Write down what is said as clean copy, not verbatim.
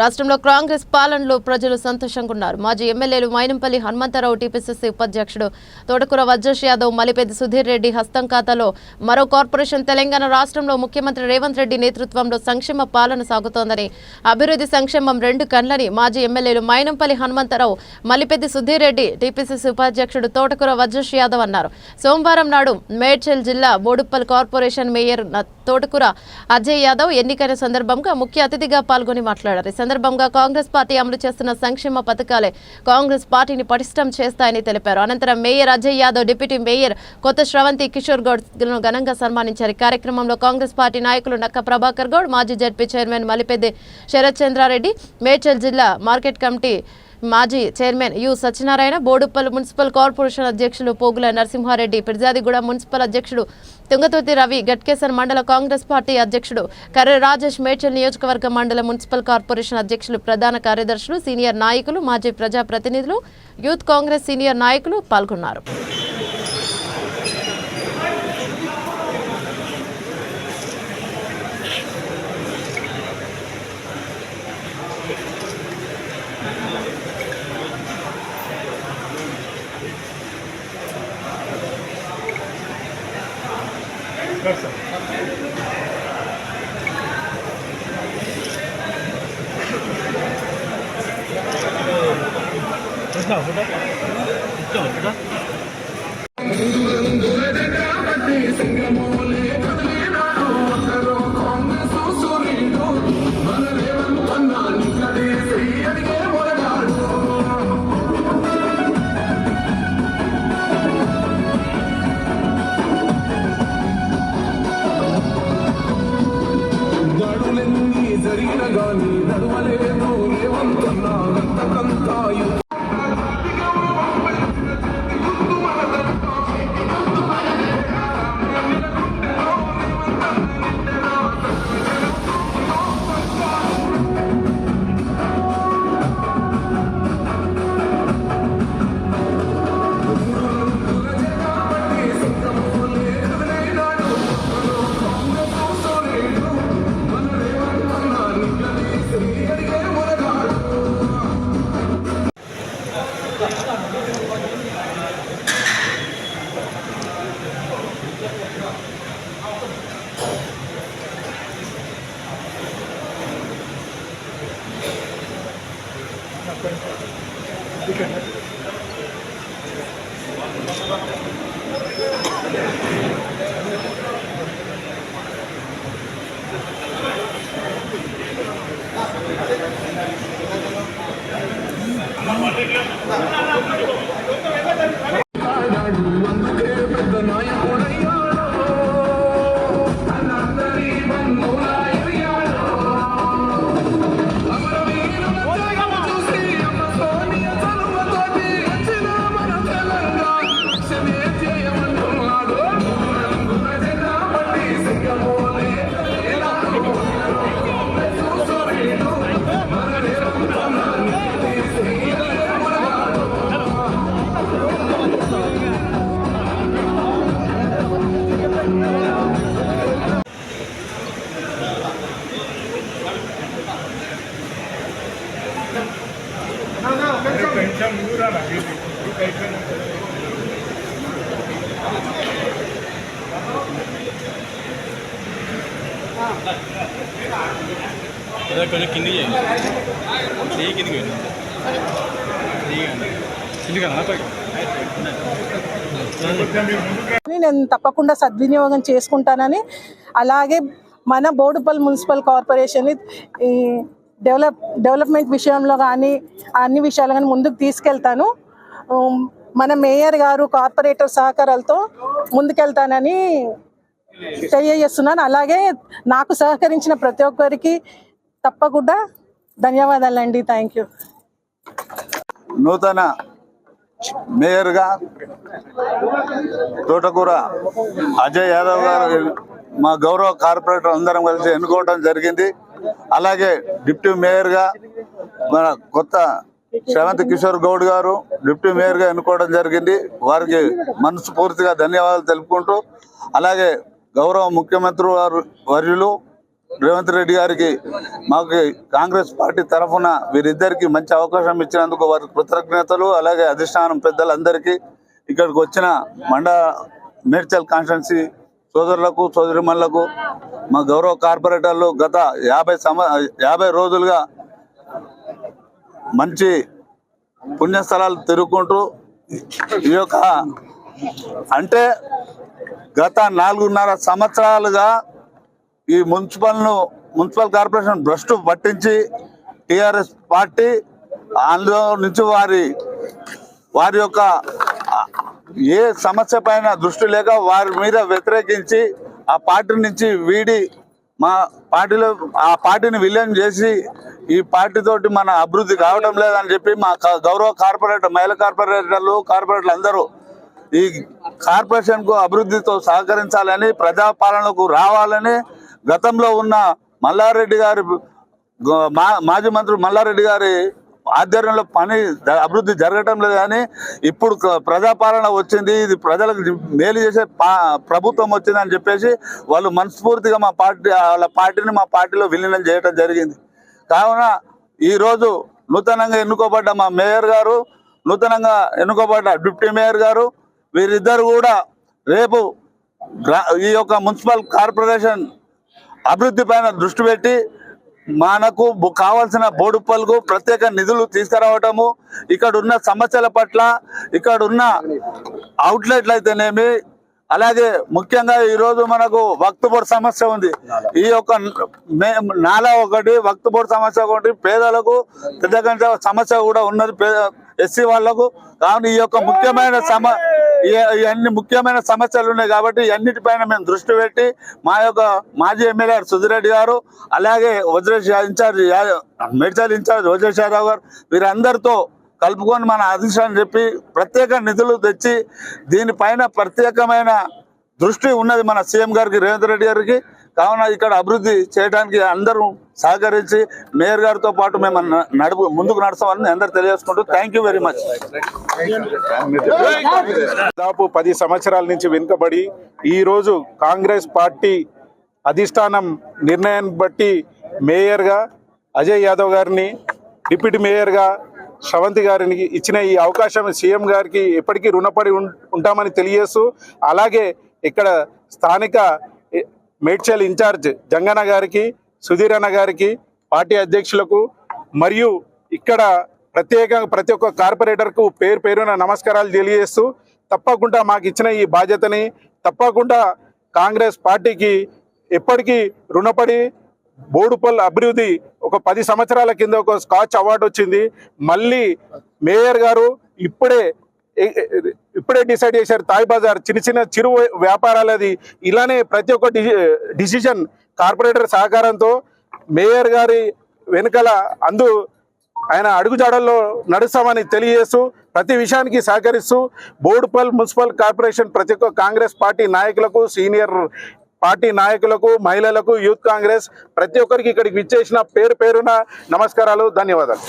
రాష్ట్రంలో కాంగ్రెస్ పాలనలో ప్రజలు సంతోషంగా ఉన్నారు. మాజీ ఎమ్మెల్యేలు మైనంపల్లి హనుమంతరావు, టీపీసీసీ ఉపాధ్యక్షుడు తోటకూర వజ్రేష్ యాదవ్, మలిపెద్ది సుధీర్ రెడ్డి హస్తం ఖాతాలో మరో కార్పొరేషన్. తెలంగాణ రాష్ట్రంలో ముఖ్యమంత్రి రేవంత్ రెడ్డి నేతృత్వంలో సంక్షేమ పాలన సాగుతోందని, అభివృద్ధి సంక్షేమం రెండు కళ్లని మాజీ ఎమ్మెల్యేలు మైనంపల్లి హనుమంతరావు, మలిపెద్ది సుధీర్ రెడ్డి, టీపీసీసీ ఉపాధ్యక్షుడు తోటకూర వజ్రేష్ యాదవ్ అన్నారు. సోమవారం నాడు మేడ్చల్ జిల్లా బోడుప్పల్ కార్పొరేషన్ మేయర్ తోటకూర అజయ్ యాదవ్ ఎన్నికైన సందర్భంగా ముఖ్య అతిథిగా పాల్గొని మాట్లాడారు. ఈ సందర్భంగా కాంగ్రెస్ పార్టీ అమలు చేస్తున్న సంక్షేమ పథకాలే కాంగ్రెస్ పార్టీని పటిష్టం చేస్తాయని తెలిపారు. అనంతరం mayor Ajay Yadav, deputy mayor కొత్త శ్రవంతి కిషోర్ గౌడ్ను ఘనంగా సన్మానించారు. ఈ కార్యక్రమంలో కాంగ్రెస్ పార్టీ నాయకులు నక్క ప్రభాకర్ గౌడ్, మాజీ జడ్పీ చైర్మన్ మలిపెద్ది శరత్ చంద్రారెడ్డి, మేడ్చల్ జిల్లా మార్కెట్ కమిటీ మాజీ chairman you Satyanarayana, Boduppal municipal corporation అధ్యక్షులు పోగుల నరసింహారెడ్డి, పిర్జాదిగూడ మున్సిపల్ అధ్యక్షుడు తుంగతుర్తి రవి, గట్కేసర్ మండల కాంగ్రెస్ పార్టీ అధ్యక్షుడు కర్రె రాజేష్, మేడ్చల్ నియోజకవర్గ మండల మున్సిపల్ కార్పొరేషన్ అధ్యక్షులు, ప్రధాన కార్యదర్శులు, సీనియర్ నాయకులు, మాజీ ప్రజాప్రతినిధులు, యూత్ కాంగ్రెస్ సీనియర్ నాయకులు పాల్గొన్నారు. నేను తప్పకుండా సద్వినియోగం చేసుకుంటానని, అలాగే మన బోడుప్పల్ మున్సిపల్ కార్పొరేషన్ ఈ డెవలప్మెంట్ విషయంలో కానీ అన్ని విషయాలు కానీ ముందుకు తీసుకెళ్తాను. మన మేయర్ గారు కార్పొరేటర్ సహకారాలతో ముందుకెళ్తానని తెలియజేస్తున్నాను. అలాగే నాకు సహకరించిన ప్రతి ఒక్కరికి తప్పకుండా ధన్యవాదాలండి. Thank you. నూతన మేయర్గా తోటకూర అజయ్ యాదవ్ గారు మా గౌరవ కార్పొరేటర్ అందరం కలిసి ఎన్నుకోవడం జరిగింది. అలాగే డిప్యూటీ మేయర్గా మన కొత్త శ్రవంతి కిషోర్ గౌడ్ గారు డిప్యూటీ మేయర్గా ఎన్నుకోవడం జరిగింది. వారికి మనస్ఫూర్తిగా ధన్యవాదాలు తెలుపుకుంటూ, అలాగే గౌరవ ముఖ్యమంత్రి వర్యులు రేవంత్ రెడ్డి గారికి మాకు కాంగ్రెస్ పార్టీ తరఫున వీరిద్దరికి మంచి అవకాశం ఇచ్చినందుకు వారికి కృతజ్ఞతలు. అలాగే అధిష్టానం పెద్దలందరికీ, ఇక్కడికి వచ్చిన మేడ్చల్ కాన్స్టిట్యున్సీ సోదరులకు సోదరిమణులకు, మా గౌరవ కార్పొరేటర్లు గత 50 రోజులుగా మంచి పుణ్యస్థలాలు తిరుగుకుంటూ ఈ యొక్క అంటే గత 4.5 సంవత్సరాలుగా ఈ మున్సిపల్ కార్పొరేషన్ భ్రష్టు పట్టించి టిఆర్ఎస్ పార్టీ అందులో నుంచి వారి యొక్క ఏ సమస్య పైన దృష్టి లేక వారి మీద వ్యతిరేకించి ఆ పార్టీ నుంచి వీడి మా పార్టీని విలీనం చేసి ఈ పార్టీతోటి మన అభివృద్ధి కావడం లేదని చెప్పి మా గౌరవ మహిళా కార్పొరేటర్లు అందరూ ఈ కార్పొరేషన్కు అభివృద్ధితో సహకరించాలని, ప్రజాపాలనకు రావాలని గతంలో ఉన్న మల్లారెడ్డి గారి మాజీ మంత్రి మల్లారెడ్డి గారి ఆధ్వర్యంలో అభివృద్ధి జరగటం లేదు. కానీ ఇప్పుడు ప్రజాపాలన వచ్చింది, ఇది ప్రజలకు మేలు చేసే ప్రభుత్వం వచ్చిందని చెప్పేసి వాళ్ళు మనస్ఫూర్తిగా వాళ్ళ పార్టీని మా పార్టీలో విలీనం చేయడం జరిగింది. కావున ఈరోజు నూతనంగా ఎన్నుకోబడ్డ మా మేయర్ గారు, నూతనంగా ఎన్నుకోబడ్డ డిప్యూటీ మేయర్ గారు, వీరిద్దరు కూడా రేపు ఈ యొక్క మున్సిపల్ కార్పొరేషన్ అభివృద్ధి పైన దృష్టి పెట్టి మనకు కావాల్సిన బోడుప్పలకు ప్రత్యేక నిధులు తీసుకురావటము, ఇక్కడ ఉన్న సమస్యల పట్ల, ఇక్కడ ఉన్న అవుట్లెట్లు అయితేనేమి, అలాగే ముఖ్యంగా ఈరోజు మనకు వక్త్ బోర్డు సమస్య ఉంది. ఈ యొక్క నాలా ఒకటి, వక్త్ బోర్డు సమస్య ఒకటి, పేదలకు పెద్ద సమస్య కూడా ఉన్నది ఎస్సీ వాళ్లకు. కావున ఈ యొక్క ఇవన్నీ ముఖ్యమైన సమస్యలు ఉన్నాయి కాబట్టి అన్నిటిపైన మేము దృష్టి పెట్టి మా యొక్క మాజీ ఎమ్మెల్యే సుధిరెడ్డి గారు, అలాగే మేడ్చల్ ఇన్ఛార్జ్ వజ్రేష్ యాదవ్ గారు, వీరందరితో కలుపుకొని మన అధిష్టానం చెప్పి ప్రత్యేక నిధులు తెచ్చి దీనిపైన ప్రత్యేకమైన దృష్టి ఉన్నది మన సీఎం గారికి, రేవంత్ రెడ్డి గారికి. కావున ఇక్కడ అభివృద్ధి చేయడానికి అందరూ సహకరించి మేయర్ గారితో పాటు మేము ముందుకు నడుస్తామని అందరూ తెలియజేసుకుంటూ థ్యాంక్ యూ వెరీ మచ్. దాదాపు 10 సంవత్సరాల నుంచి వెనుకబడి ఈరోజు కాంగ్రెస్ పార్టీ అధిష్టానం నిర్ణయాన్ని బట్టి మేయర్గా అజయ్ యాదవ్ గారిని, డిప్యూటీ మేయర్గా శ్రవంతి గారిని ఇచ్చిన ఈ అవకాశం సీఎం గారికి ఎప్పటికీ రుణపడి ఉంటామని తెలియజేస్తూ, అలాగే ఇక్కడ స్థానిక మేడ్చల్ ఇన్ఛార్జ్ జంగన్న గారికి, సుధీర్ అన్న గారికి, పార్టీ అధ్యక్షులకు మరియు ఇక్కడ ప్రతి ఒక్క కార్పొరేటర్కు పేరున నమస్కారాలు తెలియజేస్తూ, తప్పకుండా మాకు ఇచ్చిన ఈ బాధ్యతని తప్పకుండా కాంగ్రెస్ పార్టీకి ఎప్పటికీ రుణపడి బోడుపల్ అభివృద్ధి ఒక 10 సంవత్సరాల కింద ఒక స్కాచ్ అవార్డు వచ్చింది. మళ్ళీ మేయర్ గారు ఇప్పుడే డిసైడ్ చేశారు తాయ్ బజార్ చిన్న చిరు వ్యాపారాలది ఇలానే ప్రతి ఒక్క డిసిజన్ కార్పొరేటర్ సహకారంతో మేయర్ గారి వెనుకల ఆయన అడుగుజాడల్లో నడుస్తామని తెలియజేస్తూ ప్రతి విషయానికి సహకరిస్తూ బోడుపల్ మున్సిపల్ కార్పొరేషన్ ప్రతి ఒక్క కాంగ్రెస్ పార్టీ నాయకులకు, సీనియర్ పార్టీ నాయకులకు, మహిళలకు, యూత్ కాంగ్రెస్ ప్రతి ఒక్కరికి ఇక్కడికి విచ్చేసిన పేరున నమస్కారాలు, ధన్యవాదాలు.